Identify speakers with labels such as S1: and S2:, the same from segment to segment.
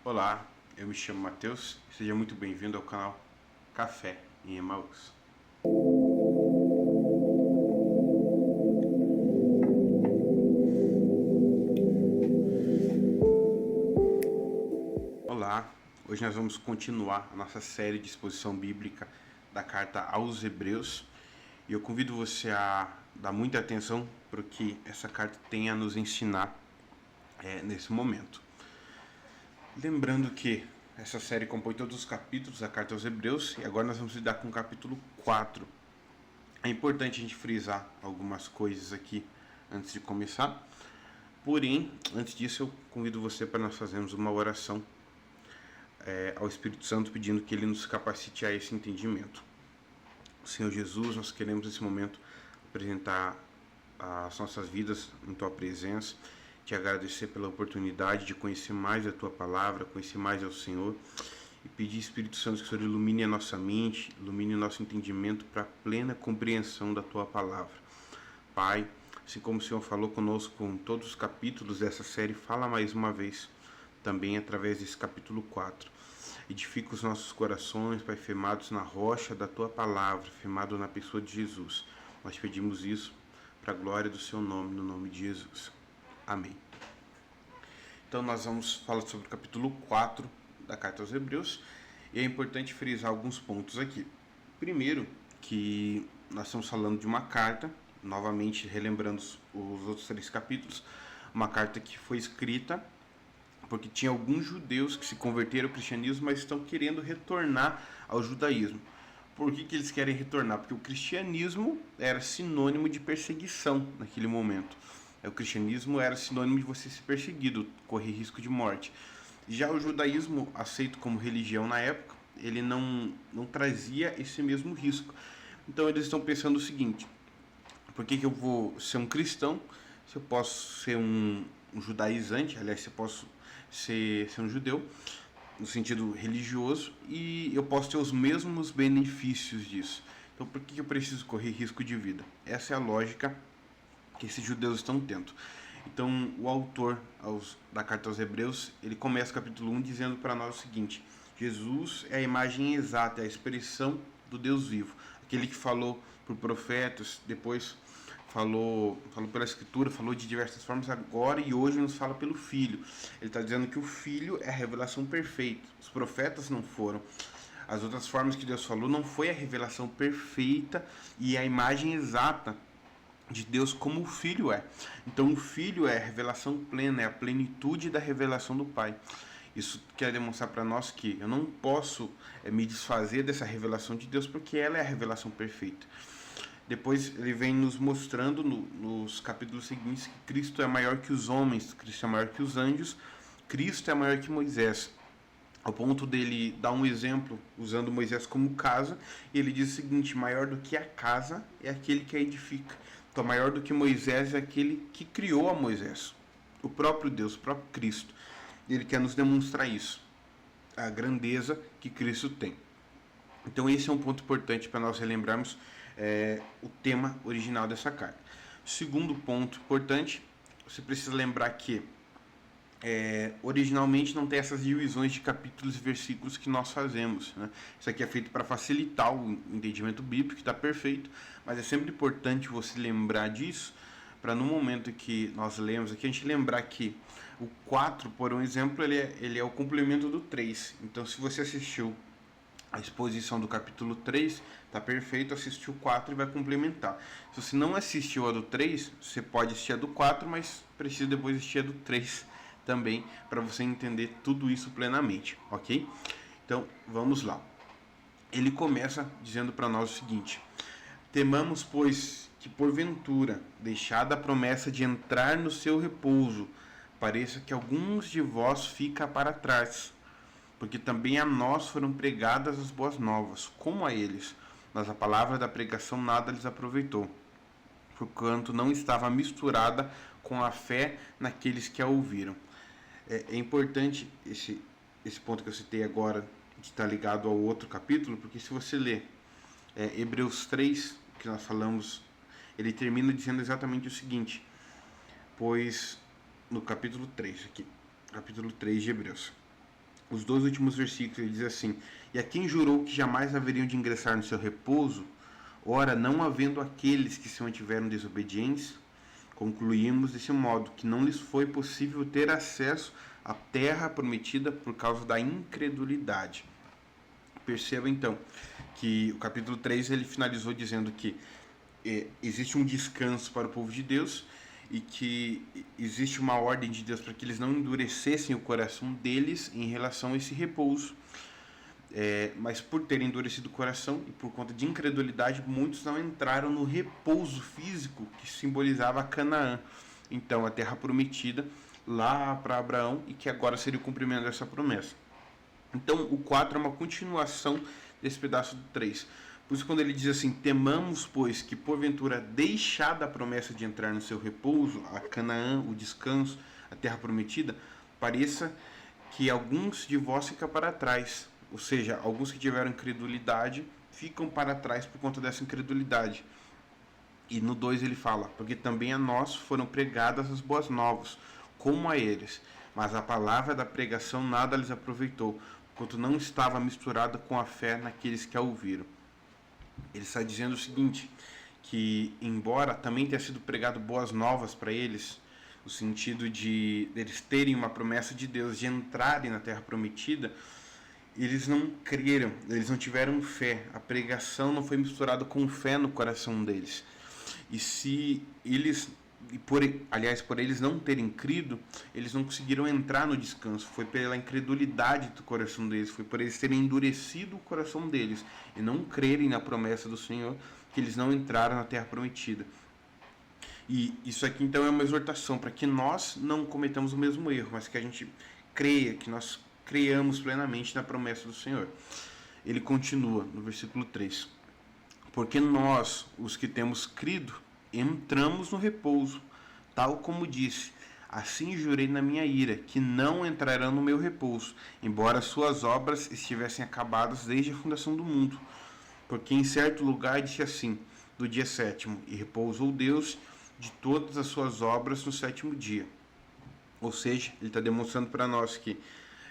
S1: Olá, eu me chamo Matheus, seja muito bem-vindo ao canal Café em Emaús. Olá, hoje nós vamos continuar a nossa série de exposição bíblica da carta aos Hebreus e eu convido você a dar muita atenção para o que essa carta tem a nos ensinar nesse momento. Lembrando que essa série compõe todos os capítulos da carta aos Hebreus e agora nós vamos lidar com o capítulo 4. É importante a gente frisar algumas coisas aqui antes de começar. Porém, antes disso, eu convido você para nós fazermos uma oração ao Espírito Santo, pedindo que Ele nos capacite a esse entendimento. Senhor Jesus, nós queremos nesse momento apresentar as nossas vidas em Tua presença, te agradecer pela oportunidade de conhecer mais a Tua palavra, conhecer mais ao Senhor e pedir, Espírito Santo, que o Senhor ilumine a nossa mente, ilumine o nosso entendimento para a plena compreensão da Tua palavra. Pai, assim como o Senhor falou conosco em todos os capítulos dessa série, fala mais uma vez também através desse capítulo 4. Edifica os nossos corações, Pai, firmados na rocha da Tua palavra, firmado na pessoa de Jesus. Nós pedimos isso para a glória do Seu nome, no nome de Jesus. Amém. Então nós vamos falar sobre o capítulo 4 da carta aos Hebreus e é importante frisar alguns pontos aqui. Primeiro, que nós estamos falando de uma carta, novamente relembrando os outros 3 capítulos, uma carta que foi escrita porque tinha alguns judeus que se converteram ao cristianismo, mas estão querendo retornar ao judaísmo. Por que eles querem retornar? Porque o cristianismo era sinônimo de perseguição naquele momento. O cristianismo era sinônimo de você ser perseguido, correr risco de morte. Já o judaísmo, aceito como religião na época, ele não trazia esse mesmo risco. Então eles estão pensando o seguinte: por que eu vou ser um cristão se eu posso ser um judaizante? Aliás, se eu posso ser um judeu, no sentido religioso, e eu posso ter os mesmos benefícios disso. Então por que eu preciso correr risco de vida? Essa é a lógica que esses judeus estão tendo. Então o autor da carta aos Hebreus, ele começa o capítulo 1 dizendo para nós o seguinte: Jesus é a imagem exata, é a expressão do Deus vivo, aquele que falou por profetas, depois falou pela Escritura, falou de diversas formas, agora e hoje nos fala pelo Filho. Ele está dizendo que o Filho é a revelação perfeita, os profetas não foram. As outras formas que Deus falou não foi a revelação perfeita e a imagem exata de Deus como o Filho é. Então o Filho é a revelação plena, é a plenitude da revelação do Pai. Isso quer demonstrar para nós que eu não posso me desfazer dessa revelação de Deus, porque ela é a revelação perfeita. Depois ele vem nos mostrando nos capítulos seguintes que Cristo é maior que os homens, Cristo é maior que os anjos, Cristo é maior que Moisés. Ao ponto dele dar um exemplo usando Moisés como casa, e ele diz o seguinte: maior do que a casa é aquele que a edifica. Então, maior do que Moisés é aquele que criou a Moisés, o próprio Deus, o próprio Cristo. Ele quer nos demonstrar isso, a grandeza que Cristo tem. Então esse é um ponto importante para nós relembrarmos o tema original dessa carta. Segundo ponto importante, você precisa lembrar que originalmente não tem essas divisões de capítulos e versículos que nós fazemos, né? Isso aqui é feito para facilitar o entendimento bíblico, que está perfeito, mas é sempre importante você lembrar disso, para no momento que nós lemos aqui, a gente lembrar que o 4, por um exemplo, ele é o complemento do 3. Então se você assistiu a exposição do capítulo 3, tá perfeito, assistiu o 4 e vai complementar. Se você não assistiu a do 3, você pode assistir a do 4, mas precisa depois assistir a do 3 também, para você entender tudo isso plenamente, ok? Então, vamos lá. Ele começa dizendo para nós o seguinte: temamos, pois, que porventura, deixada a promessa de entrar no seu repouso, pareça que alguns de vós fica para trás, porque também a nós foram pregadas as boas novas, como a eles, mas a palavra da pregação nada lhes aproveitou, porquanto não estava misturada com a fé naqueles que a ouviram. É importante esse ponto que eu citei agora, que está ligado ao outro capítulo, porque se você ler Hebreus 3, que nós falamos, ele termina dizendo exatamente o seguinte: pois no capítulo 3 aqui, capítulo 3 de Hebreus: os dois últimos versículos, ele diz assim: e a quem jurou que jamais haveriam de ingressar no seu repouso, ora, não havendo aqueles que se mantiveram desobedientes, concluímos desse modo que não lhes foi possível ter acesso à terra prometida por causa da incredulidade. Perceba então que o capítulo 3 ele finalizou dizendo que existe um descanso para o povo de Deus e que existe uma ordem de Deus para que eles não endurecessem o coração deles em relação a esse repouso. Mas por terem endurecido o coração e por conta de incredulidade, muitos não entraram no repouso físico que simbolizava Canaã. Então, a terra prometida lá para Abraão e que agora seria o cumprimento dessa promessa. Então, o 4 é uma continuação desse pedaço do 3. Por isso, quando ele diz assim: temamos, pois, que porventura deixada a promessa de entrar no seu repouso, a Canaã, o descanso, a terra prometida, pareça que alguns de vós ficam para trás. Ou seja, alguns que tiveram incredulidade ficam para trás por conta dessa incredulidade. E no 2 ele fala: porque também a nós foram pregadas as boas novas, como a eles. Mas a palavra da pregação nada lhes aproveitou, enquanto não estava misturada com a fé naqueles que a ouviram. Ele está dizendo o seguinte, que embora também tenha sido pregado boas novas para eles, no sentido de eles terem uma promessa de Deus de entrarem na terra prometida, eles não creram, eles não tiveram fé. A pregação não foi misturada com fé no coração deles. E se eles, por eles não terem crido, eles não conseguiram entrar no descanso. Foi pela incredulidade do coração deles, foi por eles terem endurecido o coração deles e não crerem na promessa do Senhor que eles não entraram na terra prometida. E isso aqui então é uma exortação para que nós não cometamos o mesmo erro, mas que a gente creia, que nós creiamos plenamente na promessa do Senhor. Ele continua no versículo 3: porque nós, os que temos crido, entramos no repouso, tal como disse: assim jurei na minha ira, que não entrarão no meu repouso, embora suas obras estivessem acabadas desde a fundação do mundo. Porque em certo lugar disse assim, do dia 7º, e repousou Deus de todas as suas obras no 7º dia. Ou seja, ele está demonstrando para nós que,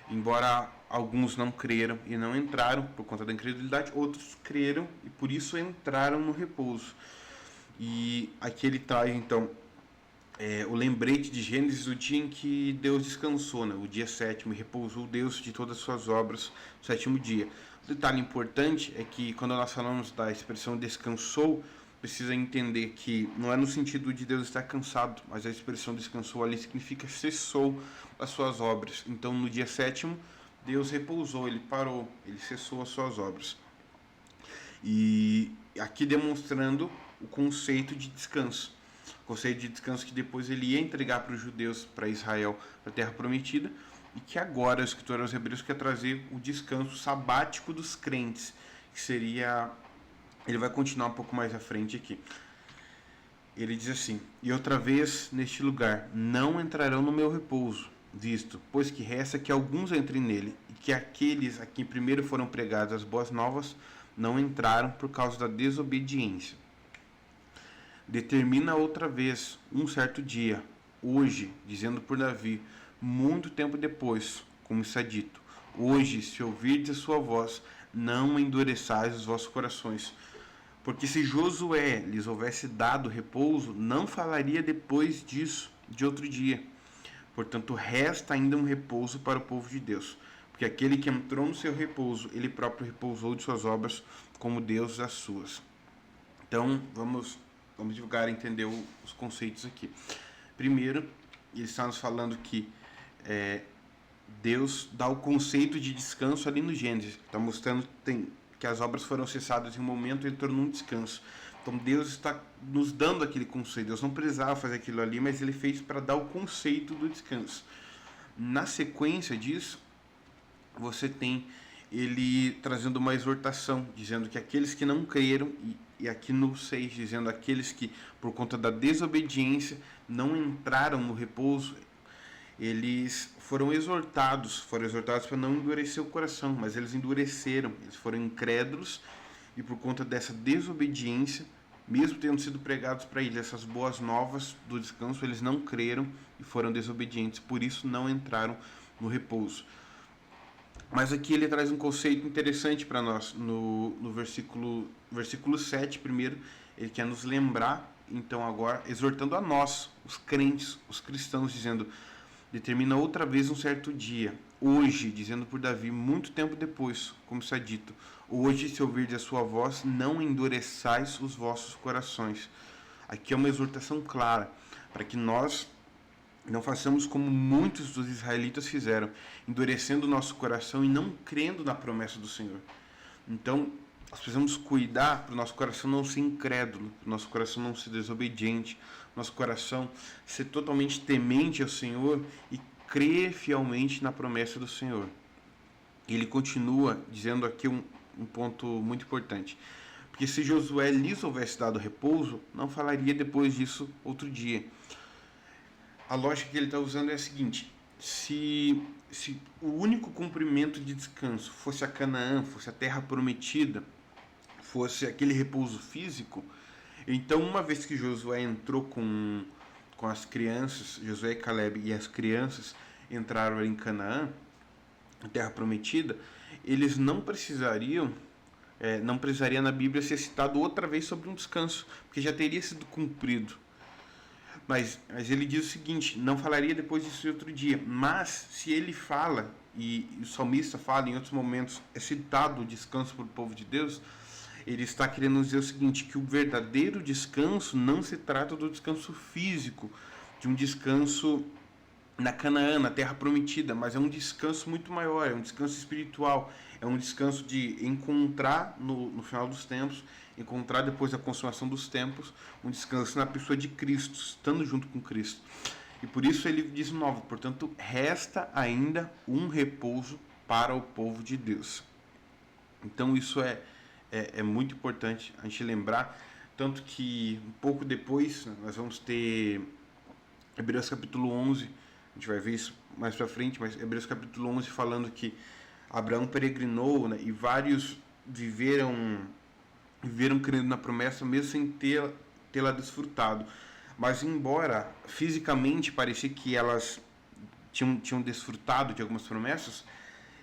S1: embora alguns não creram e não entraram por conta da incredulidade, outros creram e por isso entraram no repouso. E aqui ele traz então o lembrete de Gênesis do dia em que Deus descansou, né? O dia 7º, e repousou Deus de todas as suas obras no 7º dia. O detalhe importante é que quando nós falamos da expressão descansou, precisa entender que não é no sentido de Deus estar cansado, mas a expressão descansou ali significa cessou as suas obras. Então, no dia 7º, Deus repousou, ele parou, ele cessou as suas obras. E aqui demonstrando o conceito de descanso. O conceito de descanso que depois ele ia entregar para os judeus, para Israel, para a terra prometida, e que agora o escritor aos Hebreus quer trazer o descanso sabático dos crentes, que seria... Ele vai continuar um pouco mais à frente aqui. Ele diz assim: e outra vez neste lugar não entrarão no meu repouso, visto, pois que resta que alguns entrem nele, e que aqueles a quem primeiro foram pregadas as boas novas não entraram por causa da desobediência. Determina outra vez um certo dia, hoje, dizendo por Davi, muito tempo depois, como está dito: hoje, se ouvirdes a sua voz, não endureçais os vossos corações. Porque se Josué lhes houvesse dado repouso, não falaria depois disso de outro dia. Portanto, resta ainda um repouso para o povo de Deus. Porque aquele que entrou no seu repouso, ele próprio repousou de suas obras, como Deus as suas. Então, vamos divulgar e entender os conceitos aqui. Primeiro, ele está nos falando que Deus dá o conceito de descanso ali no Gênesis. Está mostrando que as obras foram cessadas em um momento e ele tornou um descanso. Então Deus está nos dando aquele conceito. Deus não precisava fazer aquilo ali, mas ele fez para dar o conceito do descanso. Na sequência disso, você tem ele trazendo uma exortação, dizendo que aqueles que não creram, e aqui no 6, dizendo aqueles que, por conta da desobediência, não entraram no repouso, eles foram exortados para não endurecer o coração, mas eles endureceram, eles foram incrédulos e por conta dessa desobediência, mesmo tendo sido pregados para eles essas boas novas do descanso, eles não creram e foram desobedientes, por isso não entraram no repouso. Mas aqui ele traz um conceito interessante para nós. No versículo 7, primeiro, ele quer nos lembrar, então agora, exortando a nós, os crentes, os cristãos, dizendo: determina outra vez um certo dia, hoje, dizendo por Davi, muito tempo depois, como está dito: hoje, se ouvirdes a sua voz, não endureçais os vossos corações. Aqui é uma exortação clara, para que nós não façamos como muitos dos israelitas fizeram, endurecendo o nosso coração e não crendo na promessa do Senhor. Então, nós precisamos cuidar para o nosso coração não ser incrédulo, para o nosso coração não ser desobediente, nosso coração ser totalmente temente ao Senhor e crer fielmente na promessa do Senhor. Ele continua dizendo aqui um ponto muito importante. Porque se Josué lhes houvesse dado repouso, não falaria depois disso outro dia. A lógica que ele está usando é a seguinte: se o único cumprimento de descanso fosse a Canaã, fosse a terra prometida, fosse aquele repouso físico, então uma vez que Josué entrou com as crianças, Josué e Caleb e as crianças entraram em Canaã, a terra prometida, eles não precisaria na Bíblia ser citado outra vez sobre um descanso, porque já teria sido cumprido. Mas ele diz o seguinte: não falaria depois disso outro dia. Mas se ele fala, e o salmista fala em outros momentos, é citado o descanso para o povo de Deus, ele está querendo dizer o seguinte: que o verdadeiro descanso não se trata do descanso físico, de um descanso na Canaã, na terra prometida, mas é um descanso muito maior, é um descanso espiritual, é um descanso de encontrar no final dos tempos, encontrar depois da consumação dos tempos, um descanso na pessoa de Cristo, estando junto com Cristo. E por isso ele diz de novo: portanto, resta ainda um repouso para o povo de Deus. Então isso é muito importante a gente lembrar, tanto que um pouco depois nós vamos ter Hebreus capítulo 11, a gente vai ver isso mais para frente, mas Hebreus capítulo 11 falando que Abraão peregrinou, né, e vários viveram crendo na promessa mesmo sem tê-la desfrutado. Mas embora fisicamente parecia que elas tinham desfrutado de algumas promessas,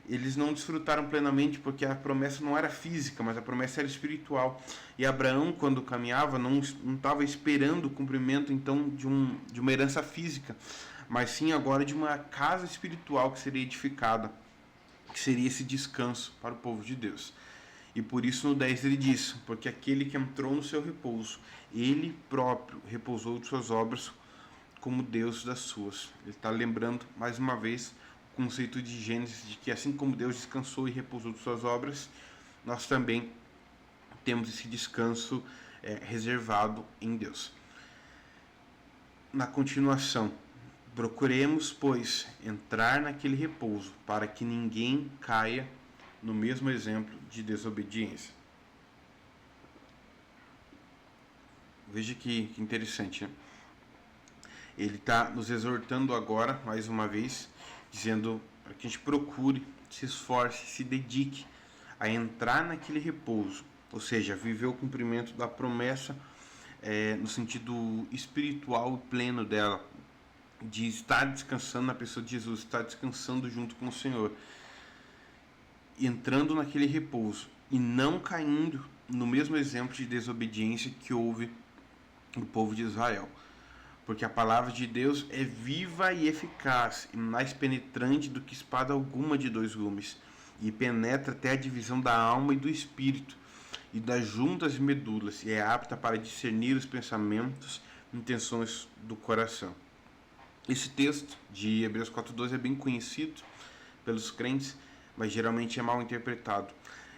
S1: eles não desfrutaram plenamente porque a promessa não era física, mas a promessa era espiritual. E Abraão, quando caminhava, não estava esperando o cumprimento então de uma herança física, mas sim agora de uma casa espiritual que seria edificada, que seria esse descanso para o povo de Deus. E por isso no 10 ele diz: porque aquele que entrou no seu repouso, ele próprio repousou de suas obras como Deus das suas. Ele está lembrando mais uma vez o conceito de Gênesis, de que assim como Deus descansou e repousou de suas obras, nós também temos esse descanso reservado em Deus. Na continuação: procuremos, pois, entrar naquele repouso, para que ninguém caia no mesmo exemplo de desobediência. Veja que interessante, né? Ele está nos exortando agora, mais uma vez, dizendo para que a gente procure, se esforce, se dedique a entrar naquele repouso, ou seja, viver o cumprimento da promessa no sentido espiritual e pleno dela, de estar descansando na pessoa de Jesus, estar descansando junto com o Senhor, entrando naquele repouso e não caindo no mesmo exemplo de desobediência que houve no povo de Israel. Porque a palavra de Deus é viva e eficaz, e mais penetrante do que espada alguma de dois gumes, e penetra até a divisão da alma e do espírito, e das juntas e medulas, e é apta para discernir os pensamentos e intenções do coração. Esse texto de Hebreus 4:12 é bem conhecido pelos crentes, mas geralmente é mal interpretado,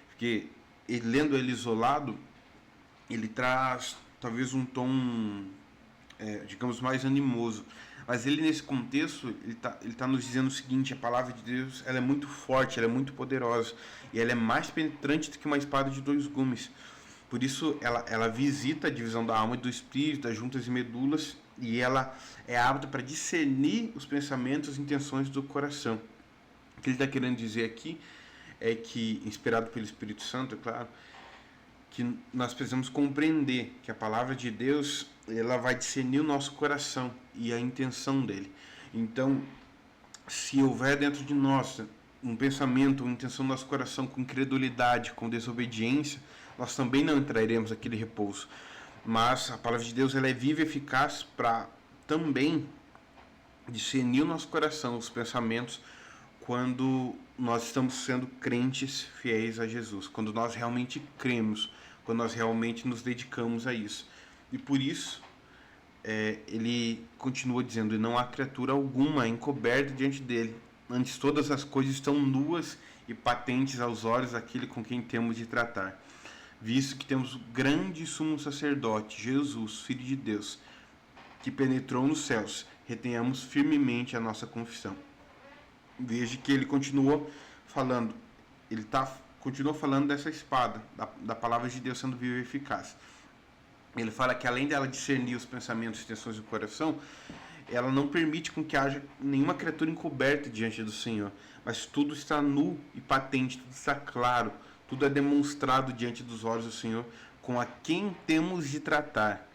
S1: porque lendo ele isolado, ele traz talvez um tom, digamos, mais animoso, mas ele nesse contexto, ele tá nos dizendo o seguinte: a palavra de Deus, ela é muito forte, ela é muito poderosa, e ela é mais penetrante do que uma espada de dois gumes. Por isso ela visita a divisão da alma e do espírito, das juntas e medulas, e ela é apta para discernir os pensamentos e intenções do coração. O que ele está querendo dizer aqui é que, inspirado pelo Espírito Santo, é claro, que nós precisamos compreender que a palavra de Deus, ela vai discernir o nosso coração e a intenção dele. Então, se houver dentro de nós um pensamento, uma intenção do nosso coração com incredulidade, com desobediência, nós também não entraremos naquele repouso. Mas a palavra de Deus ela é viva e eficaz para também discernir o nosso coração, os pensamentos, quando nós estamos sendo crentes fiéis a Jesus, quando nós realmente cremos, quando nós realmente nos dedicamos a isso. E por isso, ele continua dizendo, e não há criatura alguma encoberta diante dele, antes todas as coisas estão nuas e patentes aos olhos daquele com quem temos de tratar. Visto que temos o grande sumo sacerdote, Jesus, Filho de Deus, que penetrou nos céus, retenhamos firmemente a nossa confissão. Veja que ele continuou falando, continuou falando dessa espada, da palavra de Deus sendo viva e eficaz. Ele fala que além dela discernir os pensamentos e intenções do coração, ela não permite com que haja nenhuma criatura encoberta diante do Senhor, mas tudo está nu e patente, tudo está claro, tudo é demonstrado diante dos olhos do Senhor, com a quem temos de tratar.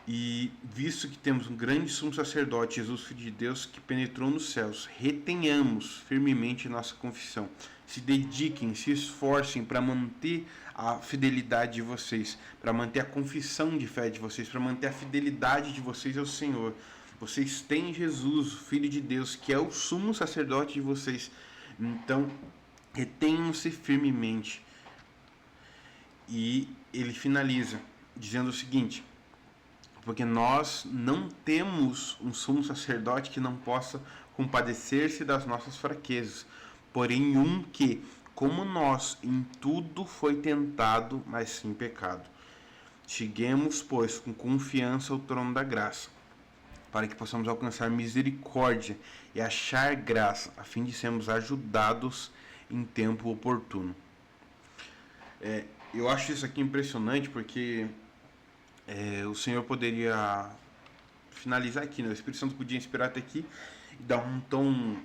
S1: E visto que temos um grande sumo sacerdote, Jesus, Filho de Deus, que penetrou nos céus, retenhamos firmemente nossa confissão. Se dediquem, se esforcem para manter a fidelidade de vocês, para manter a confissão de fé de vocês, para manter a fidelidade de vocês ao Senhor. Vocês têm Jesus, o Filho de Deus, que é o sumo sacerdote de vocês. Então, retenham-se firmemente. E ele finaliza dizendo o seguinte: porque nós não temos um sumo sacerdote que não possa compadecer-se das nossas fraquezas, porém um que, como nós, em tudo foi tentado, mas sem pecado. Cheguemos, pois, com confiança ao trono da graça, para que possamos alcançar misericórdia e achar graça, a fim de sermos ajudados em tempo oportuno. Eu acho isso aqui impressionante, porque o Senhor poderia finalizar aqui, né? O Espírito Santo podia inspirar até aqui e dar um tom,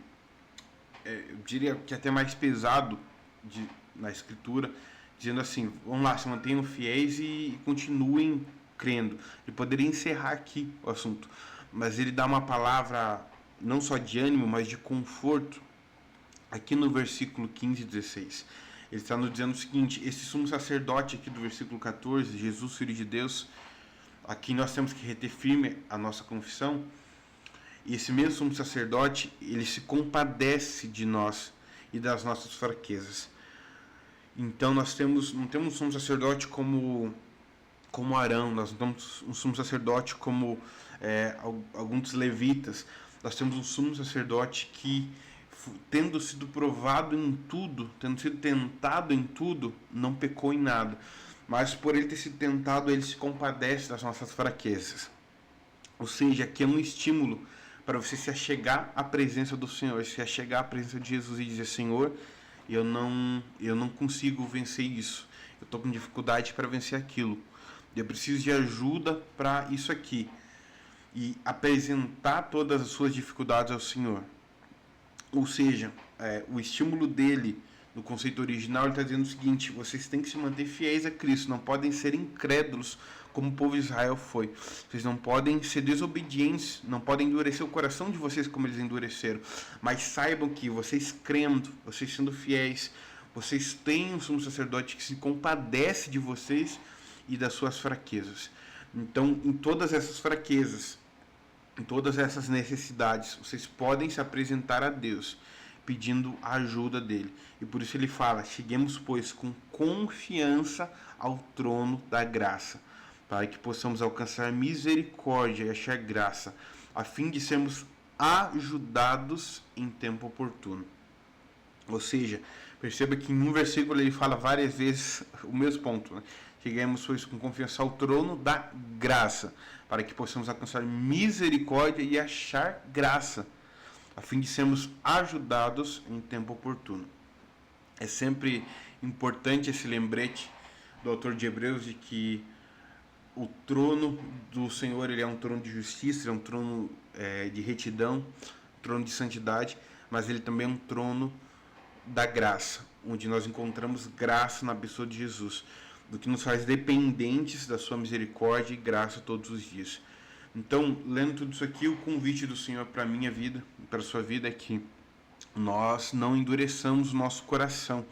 S1: eu diria que até mais pesado na Escritura, dizendo assim, vamos lá, se mantenham fiéis e continuem crendo. Ele poderia encerrar aqui o assunto, mas ele dá uma palavra não só de ânimo, mas de conforto, aqui no versículo 15 e 16. Ele está nos dizendo o seguinte: esse sumo sacerdote aqui do versículo 14, Jesus, Filho de Deus, aqui nós temos que reter firme a nossa confissão. E esse mesmo sumo sacerdote, ele se compadece de nós e das nossas fraquezas. Então nós não temos um sumo sacerdote como Arão, nós não temos um sumo sacerdote como alguns levitas. Nós temos um sumo sacerdote que, tendo sido provado em tudo, tendo sido tentado em tudo, não pecou em nada. Mas por ele ter sido tentado, ele se compadece das nossas fraquezas. Ou seja, aqui é um estímulo para você se achegar à presença do Senhor, se achegar à presença de Jesus e dizer: Senhor, eu não consigo vencer isso, eu estou com dificuldade para vencer aquilo, eu preciso de ajuda para isso aqui. E apresentar todas as suas dificuldades ao Senhor. Ou seja, o estímulo dele, no conceito original, ele está dizendo o seguinte: vocês têm que se manter fiéis a Cristo, não podem ser incrédulos como o povo de Israel foi. Vocês não podem ser desobedientes, não podem endurecer o coração de vocês como eles endureceram. Mas saibam que vocês crendo, vocês sendo fiéis, vocês têm um sumo sacerdote que se compadece de vocês e das suas fraquezas. Então, em todas essas fraquezas, em todas essas necessidades, vocês podem se apresentar a Deus, pedindo a ajuda dele. E por isso ele fala: cheguemos, pois, com confiança ao trono da graça, para que possamos alcançar misericórdia e achar graça, a fim de sermos ajudados em tempo oportuno. Ou seja, perceba que em um versículo ele fala várias vezes o mesmo ponto, né? Cheguemos, pois, com confiança ao trono da graça, para que possamos alcançar misericórdia e achar graça, a fim de sermos ajudados em tempo oportuno. É sempre importante esse lembrete do autor de Hebreus de que o trono do Senhor, ele é um trono de justiça, é um trono de retidão, um trono de santidade, mas ele também é um trono da graça, onde nós encontramos graça na pessoa de Jesus, do que nos faz dependentes da sua misericórdia e graça todos os dias. Então, lendo tudo isso aqui, o convite do Senhor para a minha vida, para a sua vida, é que nós não endureçamos o nosso coração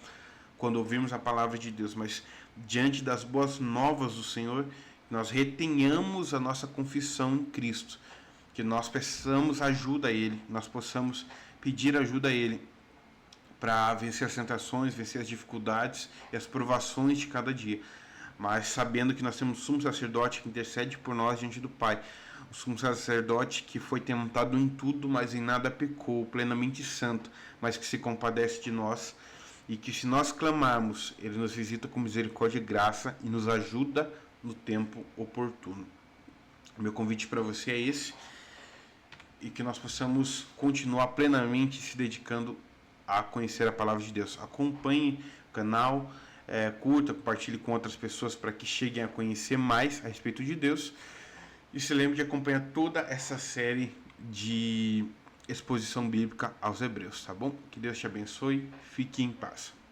S1: quando ouvirmos a palavra de Deus, mas diante das boas novas do Senhor, nós retenhamos a nossa confissão em Cristo, que nós peçamos ajuda a Ele, nós possamos pedir ajuda a Ele para vencer as tentações, vencer as dificuldades e as provações de cada dia, mas sabendo que nós temos um sumo sacerdote que intercede por nós diante do Pai, o sumo sacerdote que foi tentado em tudo, mas em nada pecou, plenamente santo, mas que se compadece de nós, e que se nós clamarmos, Ele nos visita com misericórdia e graça e nos ajuda no tempo oportuno. Meu convite para você é esse, e que nós possamos continuar plenamente se dedicando a conhecer a palavra de Deus. Acompanhe o canal, curta, compartilhe com outras pessoas para que cheguem a conhecer mais a respeito de Deus. E se lembre de acompanhar toda essa série de exposição bíblica aos Hebreus, tá bom? Que Deus te abençoe, fique em paz.